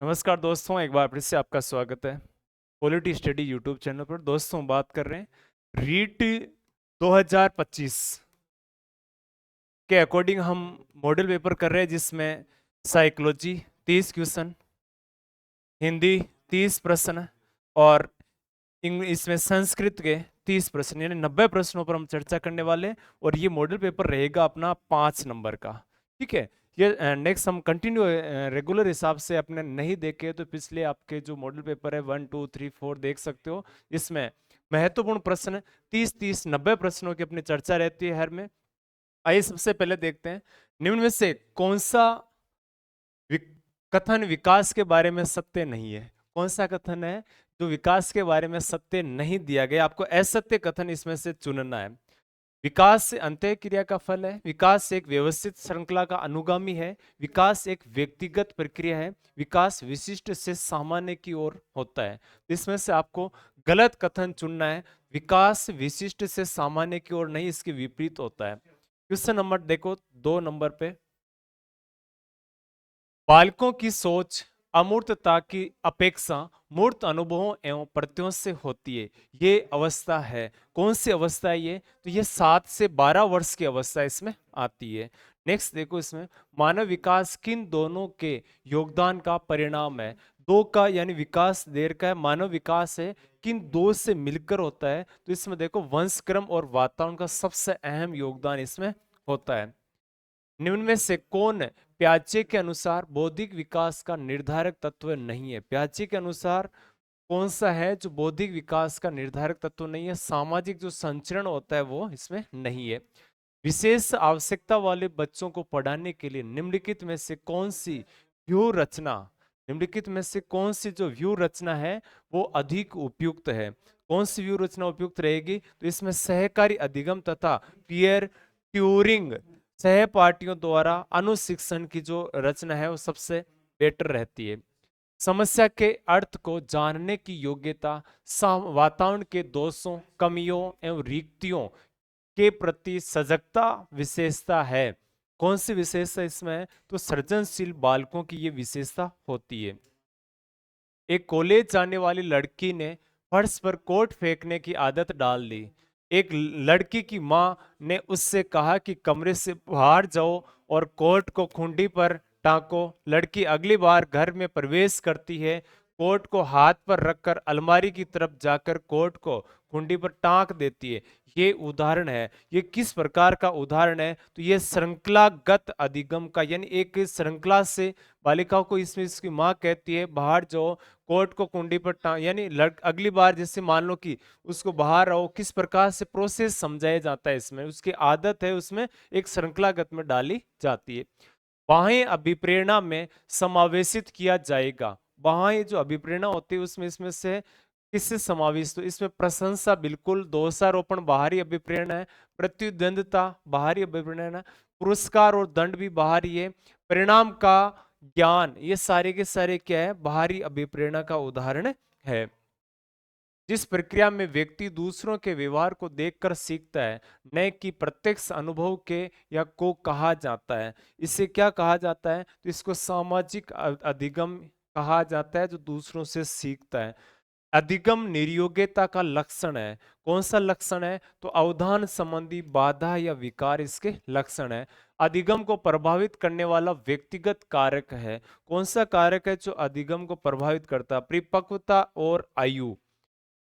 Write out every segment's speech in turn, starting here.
नमस्कार दोस्तों, एक बार फिर से आपका स्वागत है पॉलिटी स्टडी यूट्यूब चैनल पर। दोस्तों, बात कर रहे हैं रीट 2025 के अकॉर्डिंग। हम मॉडल पेपर कर रहे हैं जिसमें साइकोलॉजी 30 क्वेश्चन, हिंदी 30 प्रश्न और इसमें संस्कृत के 30 प्रश्न, यानी 90 प्रश्नों पर हम चर्चा करने वाले हैं। और ये मॉडल पेपर रहेगा अपना 5 नंबर का। ठीक है। ये नेक्स्ट हम कंटिन्यू रेगुलर हिसाब से अपने नहीं देखे तो पिछले आपके जो मॉडल पेपर है 1 2 3 4 देख सकते हो। इसमें महत्वपूर्ण प्रश्न 30 90 प्रश्नों की अपनी चर्चा रहती है हर में। आइए सबसे पहले देखते हैं, निम्न में से कौन सा कथन विकास के बारे में सत्य नहीं है। कौन सा कथन है जो विकास के बारे में सत्य नहीं दिया गया? आपको असत्य कथन इसमें से चुनना है। विकास से अंतः क्रिया का फल है, विकास एक व्यवस्थित श्रृंखला का अनुगामी है, विकास एक व्यक्तिगत प्रक्रिया है, विकास विशिष्ट से सामान्य की ओर होता है। इसमें से आपको गलत कथन चुनना है। विकास विशिष्ट से सामान्य की ओर नहीं, इसके विपरीत होता है। क्वेश्चन नंबर देखो 2 नंबर पे, बालकों की सोच अमूर्तता की अपेक्षा मूर्त अनुभवों एवं प्रत्ययों से होती है। ये अवस्था है, कौन सी अवस्था है ये? तो ये 7 से 12 वर्ष की अवस्था इसमें आती है। नेक्स्ट देखो, इसमें मानव विकास किन दोनों के योगदान का परिणाम है? दो का, यानी विकास देर का है, मानव विकास है, किन दो से मिलकर होता है? तो इसमें देखो वंशक्रम और वातावरण का सबसे अहम योगदान इसमें होता है। निम्न में से कौन प्याजे के अनुसार बौद्धिक विकास का निर्धारक तत्व नहीं है? प्याजे के अनुसार कौन सा है जो बौद्धिक विकास का निर्धारक तत्व नहीं है? सामाजिक जो संचरण होता है वो इसमें नहीं है। विशेष आवश्यकता वाले बच्चों को पढ़ाने के लिए निम्नलिखित में से कौन सी व्यू रचना, निम्नलिखित में से कौन सी जो व्यू रचना है वो अधिक उपयुक्त है? कौन सी व्यू रचना उपयुक्त रहेगी? तो इसमें सहकारी अधिगम तथा पीयर ट्यूरिंग सहपाठियों द्वारा अनुशिक्षण की जो रचना है वो सबसे बेटर रहती है। समस्या के अर्थ को जानने की योग्यता वातावरण के दोषों, कमियों एवं रिक्तियों के प्रति सजगता विशेषता है। कौन सी विशेषता इसमें है? तो सृजनशील बालकों की ये विशेषता होती है। एक कॉलेज जाने वाली लड़की ने फर्श पर कोट फेंकने की आदत डाल दी। एक लड़की की मां ने उससे कहा कि कमरे से बाहर जाओ और कोट को खूंटी पर टांको। लड़की अगली बार घर में प्रवेश करती है, कोट को हाथ पर रखकर अलमारी की तरफ जाकर कोट को खूंटी पर टांक देती है। ये उदाहरण है। ये किस प्रकार का उदाहरण है? तो ये श्रृंखलागत अधिगम का, यानी एक श्रृंखला से बालिकाओं को इसमें इसकी माँ कहती है बाहर जाओ, कोर्ट को कुंडी पर यानी अगली बार जैसे मान लो कि उसको बाहर आओ, किस प्रकार से प्रोसेस समझाया जाता है इसमें, उसकी आदत है उसमें एक श्रृंखलागत में डाली जाती है। बाह्य अभिप्रेरणा में समावेशित किया जाएगा। बाह्य जो अभिप्रेरणा होती है उसमें इसमें से किससे समावेश? तो इसमें प्रशंसा बिल्कुल, दोषारोपण बाहरी अभिप्रेरणा है, प्रत्युद्वंदता बाहरी अभिप्रेरणा है, पुरस्कार और दंड भी बाहरी है, परिणाम का ज्ञान, ये सारे के सारे क्या है? बाहरी अभिप्रेरणा का उदाहरण है। जिस प्रक्रिया में व्यक्ति दूसरों के व्यवहार को देखकर सीखता है, न कि प्रत्यक्ष अनुभव के या को कहा जाता है। इसे क्या कहा जाता है? तो इसको सामाजिक अधिगम कहा जाता है, जो दूसरों से सीखता है। अधिगम निर्योग्यता का लक्षण है। कौन सा लक्षण है? तो अवधान संबंधी बाधा या विकार इसके लक्षण है। अधिगम को प्रभावित करने वाला व्यक्तिगत कारक है। कौन सा कारक है जो अधिगम को प्रभावित करता है? परिपक्वता और आयु।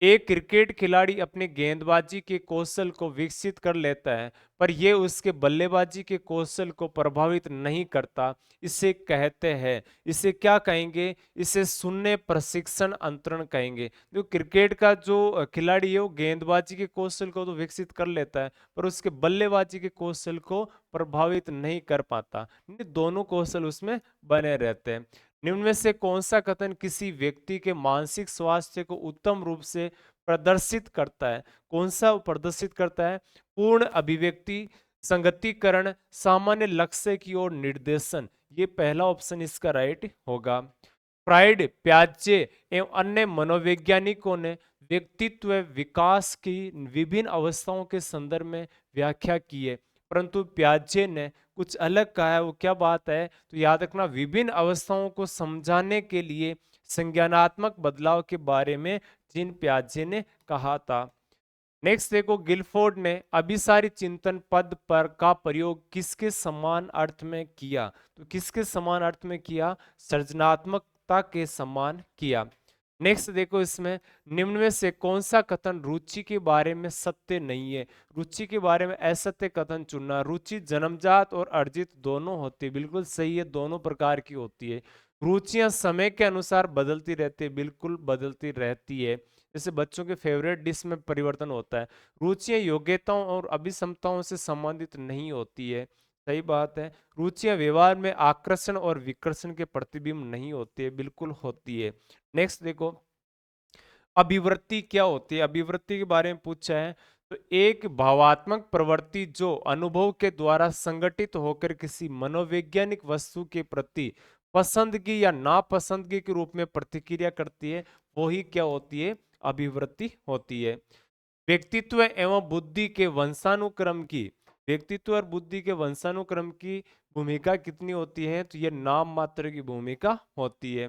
एक क्रिकेट खिलाड़ी अपने गेंदबाजी के कौशल को विकसित कर लेता है, पर यह उसके बल्लेबाजी के कौशल को प्रभावित नहीं करता। इसे कहते हैं, इसे क्या कहेंगे? इसे शून्य प्रशिक्षण अंतरण कहेंगे। जो क्रिकेट का जो खिलाड़ी है वो गेंदबाजी के कौशल को तो विकसित कर लेता है, पर उसके बल्लेबाजी के कौशल को प्रभावित नहीं कर पाता। दोनों कौशल उसमें बने रहते हैं। निम्न में से कौन सा कथन किसी व्यक्ति के मानसिक स्वास्थ्य को उत्तम रूप से प्रदर्शित करता है? कौन सा प्रदर्शित करता है? पूर्ण अभिव्यक्ति, संगतिकरण, सामान्य लक्ष्य की ओर निर्देशन। ये पहला ऑप्शन इसका राइट होगा। फ्राइड, प्याजे एवं अन्य मनोवैज्ञानिकों ने व्यक्तित्व विकास की विभिन्न अवस्थाओं के संदर्भ में व्याख्या की है, परंतु प्याजे ने कुछ अलग कहा है। वो क्या बात है, तो याद रखना, विभिन्न अवस्थाओं को समझाने के लिए संज्ञानात्मक बदलाव के बारे में जीन पियाजे ने कहा था। नेक्स्ट देखो, गिलफोर्ड ने अभिसारी चिंतन पद पर का प्रयोग किसके समान अर्थ में किया, तो किसके समान अर्थ में किया, सृजनात्मकता के समान किया। नेक्स्ट देखो, इसमें निम्न में से कौन सा कथन रुचि के बारे में सत्य नहीं है, रुचि के बारे में असत्य कथन चुनना। रुचि जन्मजात और अर्जित दोनों होती है, बिल्कुल सही है, दोनों प्रकार की होती है। रुचियां समय के अनुसार बदलती रहती है, बिल्कुल बदलती रहती है, जैसे बच्चों के फेवरेट डिश में परिवर्तन होता है। रुचियां योग्यताओं और अभिक्षमताओं से संबंधित नहीं होती है, सही बात है। रुचियां व्यवहार में आकर्षण और विकर्षण के प्रतिबिंब नहीं होती है, बिल्कुल होती है। नेक्स्ट देखो, अभिवृत्ति क्या होती है, अभिवृत्ति के बारे में पूछा है, तो एक भावात्मक प्रवृत्ति जो अनुभव के द्वारा संगठित होकर किसी मनोवैज्ञानिक वस्तु के प्रति पसंदगी या नापसंदगी के रूप में प्रतिक्रिया करती है, वो ही क्या होती है, अभिवृत्ति होती है। व्यक्तित्व एवं बुद्धि के वंशानुक्रम की, व्यक्तित्व और बुद्धि के वंशानुक्रम की भूमिका कितनी होती है, तो ये नाम मात्र की भूमिका होती है।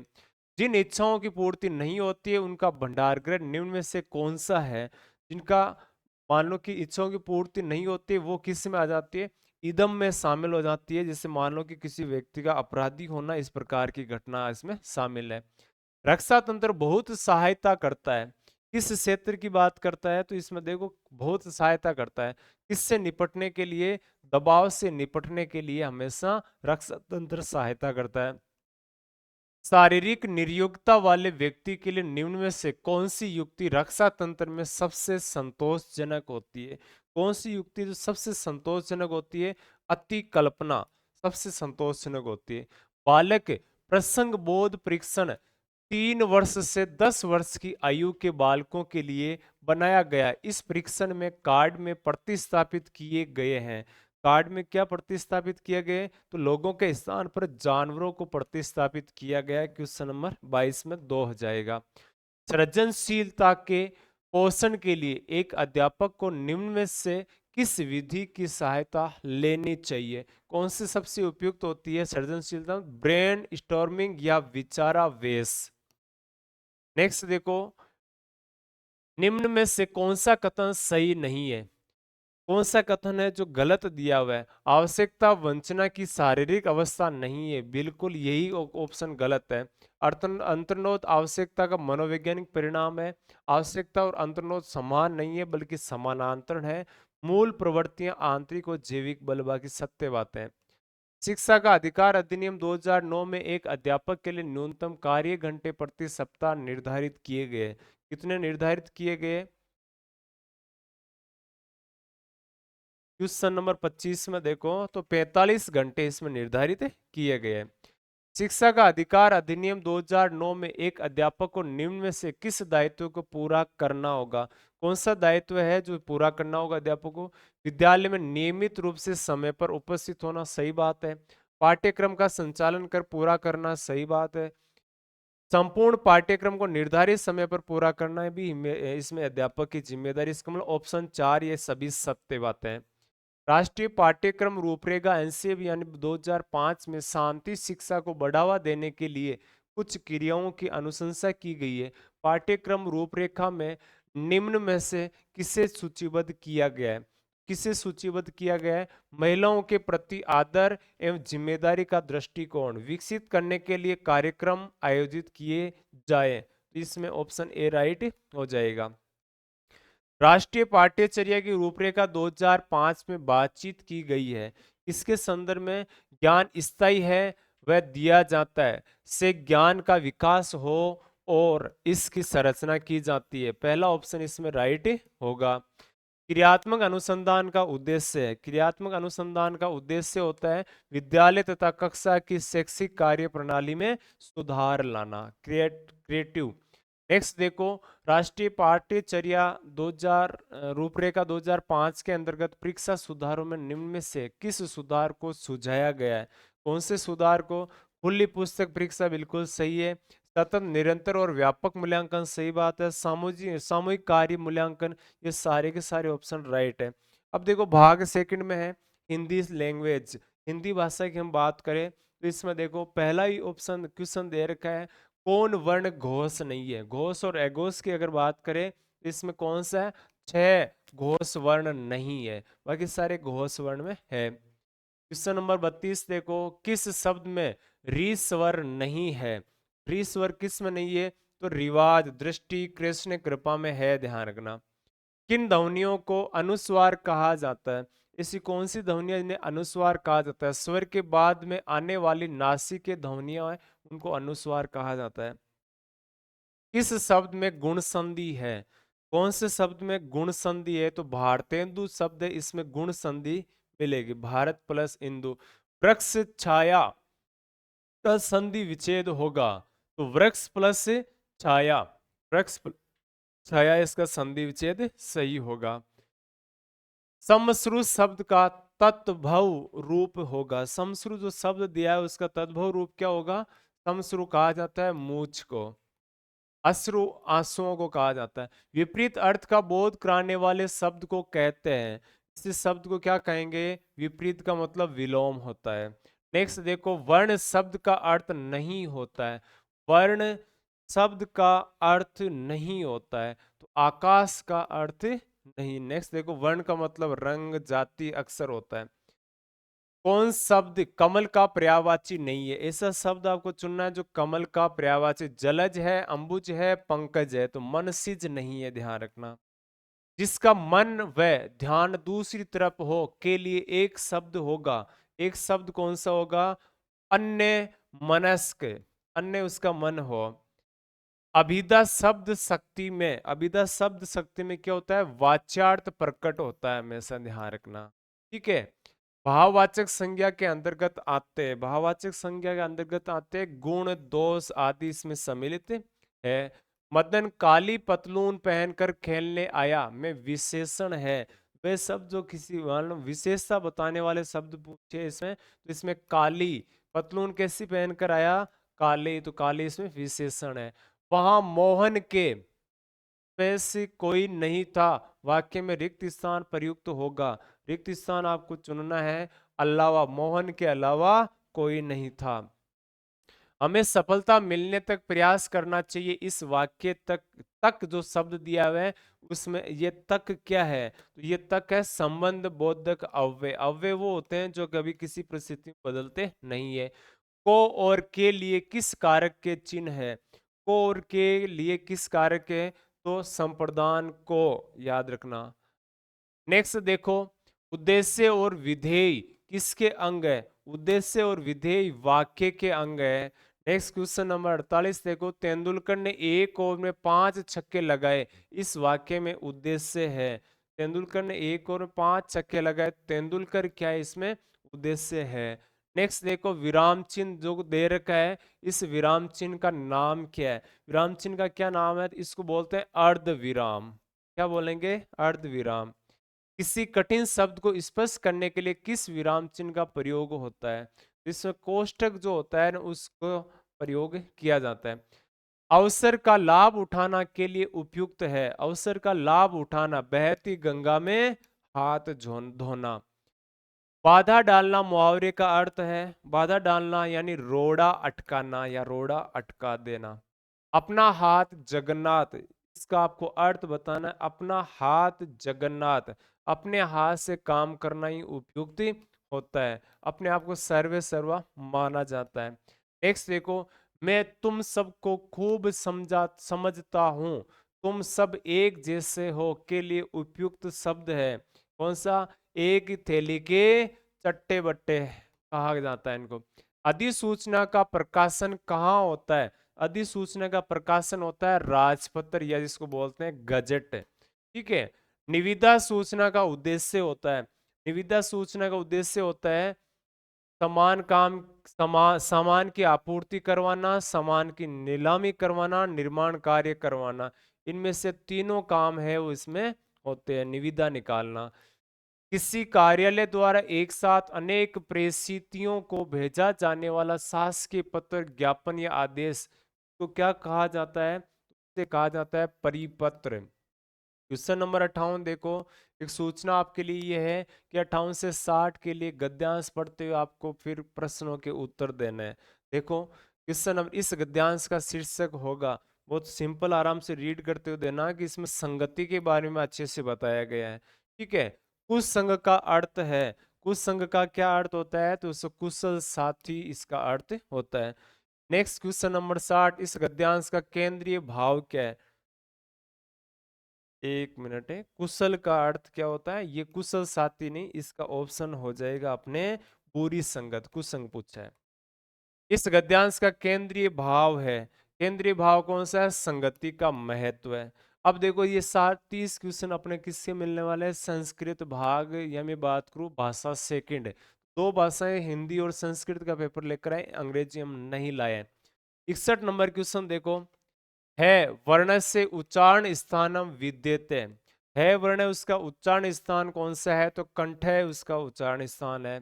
जिन इच्छाओं की पूर्ति नहीं होती है उनका भंडारगृह निम्न में से कौन सा है, जिनका मान लो कि इच्छाओं की पूर्ति नहीं होती वो किस में आ जाती है, इदम में शामिल हो जाती है। जैसे मान लो कि किसी व्यक्ति का अपराधी होना, इस प्रकार की घटना इसमें शामिल है। रक्षा तंत्र बहुत सहायता करता है, किस क्षेत्र की बात करता है, तो इसमें देखो बहुत सहायता करता है, किससे निपटने के लिए, दबाव से निपटने के लिए हमेशा रक्षा तंत्र सहायता करता है। शारीरिक निर्योग्यता वाले व्यक्ति के लिए निम्न में से कौन सी युक्ति रक्षा तंत्र में सबसे संतोषजनक होती है, कौन सी युक्ति जो सबसे संतोषजनक होती है, अति कल्पना सबसे संतोषजनक होती है। बालक प्रसंग बोध परीक्षण 3 वर्ष से 10 वर्ष की आयु के बालकों के लिए बनाया गया। इस परीक्षण में कार्ड में प्रतिस्थापित किए गए हैं, कार्ड में क्या प्रतिस्थापित किया गया है, तो लोगों के स्थान पर जानवरों को प्रतिस्थापित किया गया है। क्वेश्चन नंबर 22 में 2 हो जाएगा। सृजनशीलता के पोषण के लिए एक अध्यापक को निम्न में से किस विधि की सहायता लेनी चाहिए, कौन सी सबसे उपयुक्त होती है सृजनशीलता, ब्रेन स्टॉर्मिंग या विचारावेश। नेक्स्ट देखो, निम्न में से कौन सा कथन सही नहीं है, कौन सा कथन है जो गलत दिया हुआ है, आवश्यकता वंचना की शारीरिक अवस्था नहीं है, बिल्कुल यही ऑप्शन गलत है। अंतर्नोद आवश्यकता का मनोवैज्ञानिक परिणाम है, आवश्यकता और अंतर्नोद समान नहीं है बल्कि समानांतर है। मूल प्रवृत्तियां आंतरिक और जैविक बल, बाकी सत्य बातें हैं। शिक्षा का अधिकार अधिनियम 2009 में एक अध्यापक के लिए न्यूनतम कार्य घंटे प्रति सप्ताह निर्धारित किए गए, कितने निर्धारित किए गए, क्वेश्चन नंबर 25 में देखो तो 45 घंटे इसमें निर्धारित किए गए। शिक्षा का अधिकार अधिनियम 2009 में एक अध्यापक को निम्न में से किस दायित्व को पूरा करना होगा, कौन सा दायित्व है जो पूरा करना होगा अध्यापक को, विद्यालय में नियमित रूप से समय पर उपस्थित होना, सही बात है। पाठ्यक्रम का संचालन कर पूरा करना, सही बात है। संपूर्ण पाठ्यक्रम को निर्धारित समय पर पूरा करना है भी इसमें अध्यापक की जिम्मेदारी, इसका मतलब ऑप्शन 4 ये सभी सत्य बातें हैं। राष्ट्रीय पाठ्यक्रम रूपरेखा एनसीएफ यानी 2005 में शांति शिक्षा को बढ़ावा देने के लिए कुछ क्रियाओं की अनुशंसा की गई है। पाठ्यक्रम रूपरेखा में निम्न में से किसे सूचीबद्ध किया गया है, किसे सूचीबद्ध किया गया है, महिलाओं के प्रति आदर एवं जिम्मेदारी का दृष्टिकोण विकसित करने के लिए कार्यक्रम आयोजित किए जाए, इसमें ऑप्शन ए राइट हो जाएगा। राष्ट्रीय पाठ्यचर्या की रूपरेखा 2005 में बातचीत की गई है, इसके संदर्भ में ज्ञान स्थायी है वह दिया जाता है, से ज्ञान का विकास हो और इसकी संरचना की जाती है, पहला ऑप्शन इसमें राइट होगा। क्रियात्मक अनुसंधान का उद्देश्य है, क्रियात्मक अनुसंधान का उद्देश्य होता है विद्यालय तथा कक्षा की शैक्षिक कार्य प्रणाली में सुधार लाना, क्रिएटिव। नेक्स्ट देखो, राष्ट्रीय पाठ्यचर्या 2000 रूपरेखा 2005 के अंतर्गत परीक्षा सुधारों में निम्न में से किस सुधार को सुझाया गया है, कौन से सुधार को, खुली पुस्तक परीक्षा बिल्कुल सही है, सतत निरंतर और व्यापक मूल्यांकन सही बात है, सामूहिक कार्य मूल्यांकन, ये सारे के सारे ऑप्शन राइट है। अब देखो भाग सेकंड में है हिंदी लैंग्वेज, हिंदी भाषा की हम बात करें तो इसमें देखो पहला ही ऑप्शन क्वेश्चन दे रखा है, कौन वर्ण घोष नहीं है। घोष और अघोष की अगर बात करें तो इसमें कौन सा है, 6 घोष वर्ण नहीं है, बाकी सारे घोष वर्ण में है। क्वेश्चन नंबर 32 देखो, किस शब्द में री स्वर नहीं है। री स्वर किस में नहीं है, तो रिवाज, दृष्टि, कृष्ण, कृपा में है, ध्यान रखना। किन ध्वनियों को अनुस्वार कहा जाता है। ऐसी कौन सी ध्वनियां जिन्हें अनुस्वार कहा जाता है। स्वर के बाद में आने वाली नासिक ध्वनियां हैं उनको अनुस्वार कहा जाता है। किस शब्द में गुण संधि है। कौन से शब्द में गुण संधि है, तो भारतेंदु शब्द है, इसमें गुण संधि मिलेगी, भारत प्लस इंदु। वृक्ष छाया का संधि विच्छेद होगा, तो वृक्ष प्लस छाया, छाया इसका संधि विच्छेद सही होगा। समश्रु शब्द का तत्भव रूप होगा। समश्रु जो शब्द दिया है उसका तत्भव रूप क्या होगा, समश्रु कहा जाता है मूछ को। अश्रु आंसुओं को कहा जाता है। विपरीत अर्थ का बोध कराने वाले शब्द को कहते हैं। इस शब्द को क्या कहेंगे, विपरीत का मतलब विलोम होता है। नेक्स्ट देखो, वर्ण शब्द का अर्थ नहीं होता है। वर्ण शब्द का अर्थ नहीं होता है, तो आकाश का अर्थ नहीं। नेक्स्ट देखो, वर्ण का मतलब रंग, जाति, अक्षर होता है। कौन शब्द कमल का पर्यायवाची नहीं है। ऐसा शब्द आपको चुनना है जो कमल का पर्यायवाची, जलज है, अंबुज है, पंकज है, तो मनसिज नहीं है, ध्यान रखना। जिसका मन व ध्यान दूसरी तरफ हो के लिए एक शब्द होगा। एक शब्द कौन सा होगा, अन्य मनस्क, अन्य उसका मन हो। अभिधा शब्द शक्ति में, अभिधा शब्द शक्ति में क्या होता है, वाच्यार्थ प्रकट होता है, हमेशा ध्यान रखना, ठीक है। भाववाचक संज्ञा के अंतर्गत आते हैं, भाववाचक संज्ञा के अंतर्गत आते हैं गुण, दोष आदि इसमें सम्मिलित है। मदन काली पतलून पहनकर खेलने आया में विशेषण है। वे शब्द जो किसी विशेषता बताने वाले शब्द पूछे इसमें, तो इसमें काली पतलून कैसी पहनकर आया, काली, तो काली इसमें विशेषण है। वहां मोहन के पैसे कोई नहीं था, वाक्य में रिक्त स्थान प्रयुक्त होगा। रिक्त स्थान आपको चुनना है, अलावा, मोहन के अलावा कोई नहीं था। हमें सफलता मिलने तक प्रयास करना चाहिए। इस वाक्य तक, तक जो शब्द दिया हुआ है उसमें ये तक क्या है, तो ये तक है संबंध बोधक अव्यय। अव्यय वो होते हैं जो कभी किसी परिस्थिति में बदलते नहीं है। को और के लिए किस कारक के चिन्ह है। को और के लिए किस कारक है, तो संप्रदान को, याद रखना। नेक्स्ट देखो, उद्देश्य और विधेय किसके अंग है। उद्देश्य और विधेय वाक्य के अंग है। नेक्स्ट क्वेश्चन नंबर 48 देखो, तेंदुलकर ने 1 ओवर में 5 छक्के लगाए, इस वाक्य में उद्देश्य है। तेंदुलकर ने 1 ओवर में 5 छक्के लगाए, तेंदुलकर क्या है, इसमें उद्देश्य है। नेक्स्ट देखो, विराम चिन्ह जो दे रखा है, इस विराम चिन्ह का नाम क्या है। विराम चिन्ह का क्या नाम है, इसको बोलते हैं अर्ध विराम। क्या बोलेंगे, अर्ध विराम। किसी कठिन शब्द को स्पष्ट करने के लिए किस विराम चिन्ह का प्रयोग होता है, इसमें कोष्टक जो होता है ना उसको प्रयोग किया जाता है। अवसर का लाभ उठाना के लिए उपयुक्त है। अवसर का लाभ उठाना, बहती गंगा में हाथ धोना। बाधा डालना मुहावरे का अर्थ है। बाधा डालना यानी रोड़ा अटकाना या रोड़ा अटका देना। अपना हाथ जगन्नाथ, इसका आपको अर्थ बताना है। अपना हाथ जगन्नाथ, अपने हाथ से काम करना ही उपयुक्त होता है। अपने आप को सर्वे सर्वा माना जाता है। नेक्स्ट देखो, मैं तुम सबको खूब समझता हूं, तुम सब एक जैसे हो के लिए उपयुक्त शब्द है कौन सा, एक थैली के चट्टे बट्टे कहा जाता है इनको। अधिसूचना का प्रकाशन कहाँ होता है। अधिसूचना का प्रकाशन होता है राजपत्र या जिसको बोलते हैं गजट, ठीक है। निविदा सूचना का उद्देश्य होता है, निविदा सूचना का उद्देश्य होता है समान काम, सामान की आपूर्ति करवाना, सामान की नीलामी करवाना, निर्माण कार्य करवाना। इनमें से तीनों काम है वो इसमें होते हैं, निविदा निकालना। किसी कार्यालय द्वारा एक साथ अनेक प्रेषितियों को भेजा जाने वाला शासकीय पत्र, ज्ञापन या आदेश को क्या कहा जाता है, उसे कहा जाता है परिपत्र। क्वेश्चन नंबर 58 देखो, एक सूचना आपके लिए ये है कि 58 से 60 के लिए गद्यांश पढ़ते हुए आपको फिर प्रश्नों के उत्तर देने हैं। देखो क्वेश्चन नंबर, इस गद्यांश का शीर्षक होगा, बहुत सिंपल, आराम से रीड करते हुए देना कि इसमें संगति के बारे में अच्छे से बताया गया है। ठीक है, कुछ संघ का अर्थ है, कुछ संघ का क्या अर्थ होता है, तो कुशल साथी इसका अर्थ होता है। नेक्स्ट क्वेश्चन नंबर 60, इस गद्यांश का केंद्रीय भाव क्या है? एक मिनट है, कुशल का अर्थ क्या होता है? ये कुशल साथी नहीं, इसका ऑप्शन हो जाएगा अपने बुरी संगत, कुसंग पूछा है। इस गद्यांश का केंद्रीय भाव है, केंद्रीय भाव कौन सा है? संगति का महत्व है। अब देखो ये 30 क्वेश्चन अपने किससे मिलने वाले हैं? संस्कृत भाग, या मैं बात करूं भाषा सेकंड, दो भाषाएं हिंदी और संस्कृत का पेपर लेकर आए, अंग्रेजी हम नहीं लाए। 61 नंबर क्वेश्चन देखो, है वर्ण से उच्चारण स्थानम विद्यते, है वर्ण उसका उच्चारण स्थान कौन सा है? तो कंठ है उसका उच्चारण स्थान है।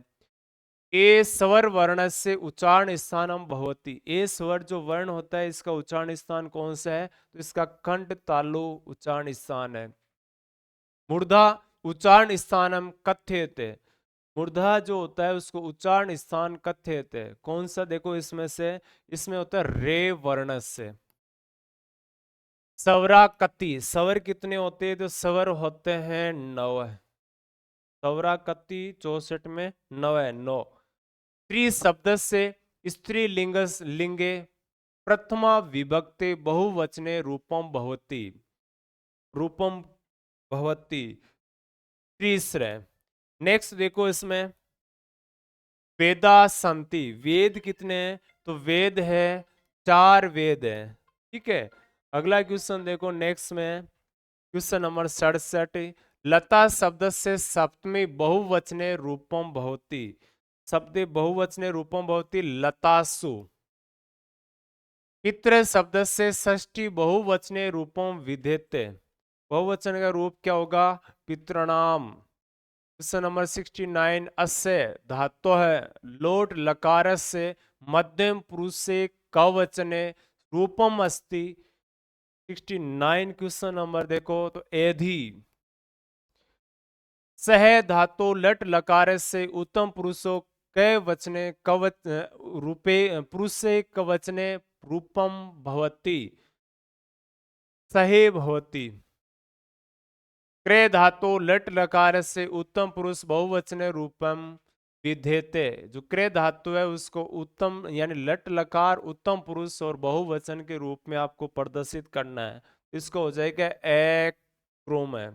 ए स्वर वर्ण से उच्चारण स्थानम भवति, ए स्वर जो वर्ण होता है इसका उच्चारण स्थान कौन सा है? तो इसका कंठ तालु उच्चारण स्थान है। मूर्धा उच्चारण स्थानम कथ्यते, मूर्धा जो होता है उसको उच्चारण स्थान कथ्यते कौन सा? देखो इसमें से, इसमें होता है रे वर्ण से। सवराकति, स्वर कितने होते हैं? तो स्वर होते हैं 9, सवराकति 64 में 9 है, 9। स्त्री शब्द से स्त्रीलिंग लिंगे प्रथमा विभक्ति बहुवचने रूपम भवति, रूपम भवति तीसरे। नेक्स्ट देखो इसमें वेदा संति, वेद कितने हैं? तो वेद है 4 वेद है। ठीक है, अगला क्वेश्चन देखो नेक्स्ट में, क्वेश्चन नंबर 67, लता शब्द से सप्तमी बहुवचने रूपम भवति, शब्द बहुवचने रूपम भवति लतासु। पितृ शब्द से षष्ठी बहुवचने रूपम विधेते, बहुवचन का रूप क्या होगा? पितृणाम। क्वेश्चन नंबर 69, अस्य धातु है लोट लकार से मध्यम पुरुष से कवचने रूपम अस्ति। 69 क्वेश्चन नंबर देखो, तो एधि, सह धातु लट लकार से उत्तम पुरुषों कै वचने कवच रूपे पुरुष से कवचने रूपम भवति, सहे भवति। क्रे धातु लट लकार से उत्तम पुरुष बहुवचन रूपम विधेते, जो क्रे धातु है उसको उत्तम यानी लट लकार उत्तम पुरुष और बहुवचन के रूप में आपको प्रदर्शित करना है, इसको हो जाएगा एक्रोम है।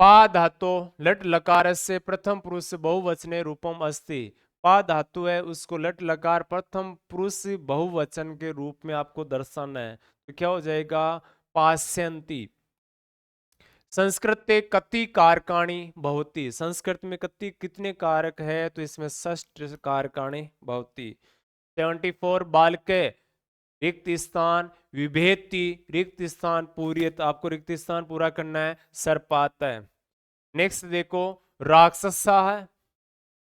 पा धातु लट लकार से प्रथम पुरुष बहुवचने रूपम अस्ति, पा धातु है उसको लट लकार प्रथम पुरुष बहुवचन के रूप में आपको दर्शाना है, तो क्या हो जाएगा? पास्यंती। संस्कृत के कति कारकाणी भवति, संस्कृत में कति कितने कारक है? तो इसमें षष्ठ कारकाणी भवति। 74 बालके रिक्त स्थान विभेति, रिक्त स्थान पूरियत, आपको रिक्त स्थान पूरा करना है, सर्पात है। नेक्स्ट देखो राक्षसा है,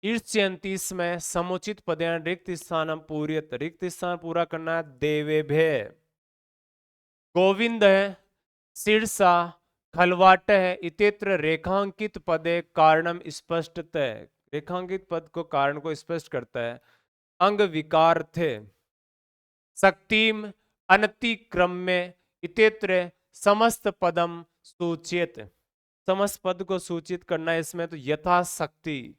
ईर्ष्यंती में समुचित पदयान रिक्त स्थान पूरियत, रिक्त स्थान पूरा करना है, देवेभ्य। गोविंद है, शीर्षा खलवाट है, इत्यत्र रेखांकित पदे कारणम स्पष्टत, रेखांकित पद को कारण को स्पष्ट करता है। अंग विकार थे, शक्तिम अनतिक्रम्य इत्यत्र समस्त पदम सूचित, समस्त पद को सूचित करना है इसमें, तो यथाशक्ति,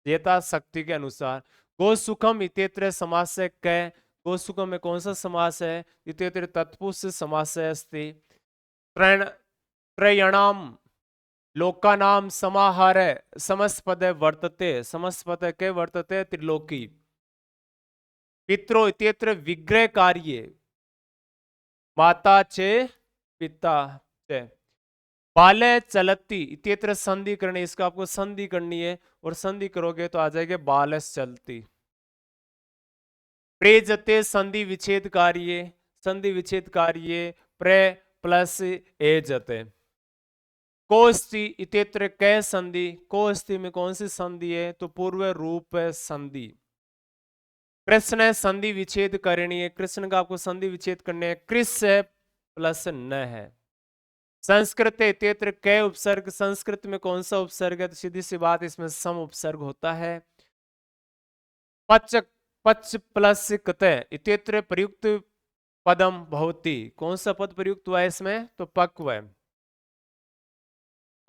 यथाशक्ति के अनुसार। गो सुखम इत्यत्र समास है कै, गो सुखम में कौन सा समास है? इत्यत्र तत्पुरुष समास है अस्ति। त्रयणाम लोकानाम समाहार समस्त पद वर्तते, समस्त पद के वर्तते त्रिलोकी। पित्रो इत्यत्र विग्रह कार्य, माता चे पिता चे। बाले चलती इत्यत्र संधि करनी, इसका आपको संधि करनी है और संधि करोगे तो आ जाएगा बालस चलती। प्रेजते संधि विच्छेद कार्य, संधि विच्छेद कार्य प्रे प्लस एजते। कोस्ति इत्यत्र कै संधि, कोस्ति में कौन सी संधि है? तो पूर्व रूप संधि। कृष्ण संधि विच्छेद करनी है, कृष्ण का आपको संधि विच्छेद करने है, कृष्ण प्लस न है। संस्कृत इत्यत्र कै उपसर्ग, संस्कृत में कौन सा उपसर्ग है? तो सीधी सी बात, इसमें सम उपसर्ग होता है। पच पच प्लस कत इत्यत्र प्रयुक्त पदम भवति, कौन सा पद प्रयुक्त हुआ है इसमें? तो पक्व है।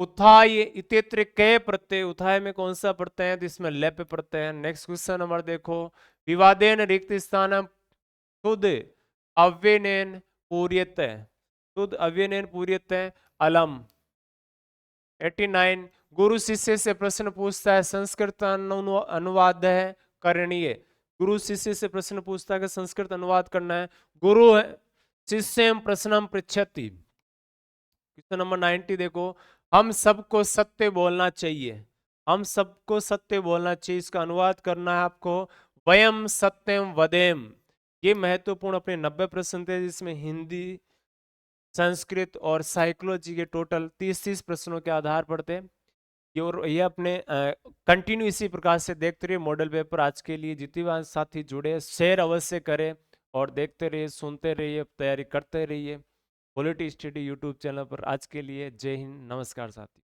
उथाय इत्यत्र कै प्रत्यय, उथाय में कौन सा प्रत्यय है? तो इसमें लेप प्रत्यय है। नेक्स्ट क्वेश्चन नंबर देखो, विवादेन रिक्त स्थानम तुद अव्यनेन पूर्यते, तुद अव्यनेन पूर्यते अलम। 89, गुरु शिष्य से प्रश्न पूछता है, संस्कृत अनुवाद है करणीय। गुरु शिष्य से प्रश्न पूछता है कि संस्कृत अनुवाद करना है। गुरु शिष्यम प्रश्नम पृच्छति। क्वेश्चन नंबर 90 देखो, हम सबको सत्य बोलना चाहिए, हम सबको सत्य बोलना चाहिए, इसका अनुवाद करना है आपको, वयम सत्यम वदेम। ये महत्वपूर्ण अपने 90 प्रश्न थे, जिसमें हिंदी, संस्कृत और साइकोलॉजी के टोटल 30-30 प्रश्नों के आधार पर थे। और ये अपने कंटिन्यू इसी प्रकार से देखते रहिए मॉडल पेपर। आज के लिए जितने भी साथी जुड़े, शेयर अवश्य करें और देखते रहिए, सुनते रहिए, तैयारी करते रहिए। पॉलिटी स्टडी यूट्यूब चैनल पर। आज के लिए जय हिंद, नमस्कार साथी।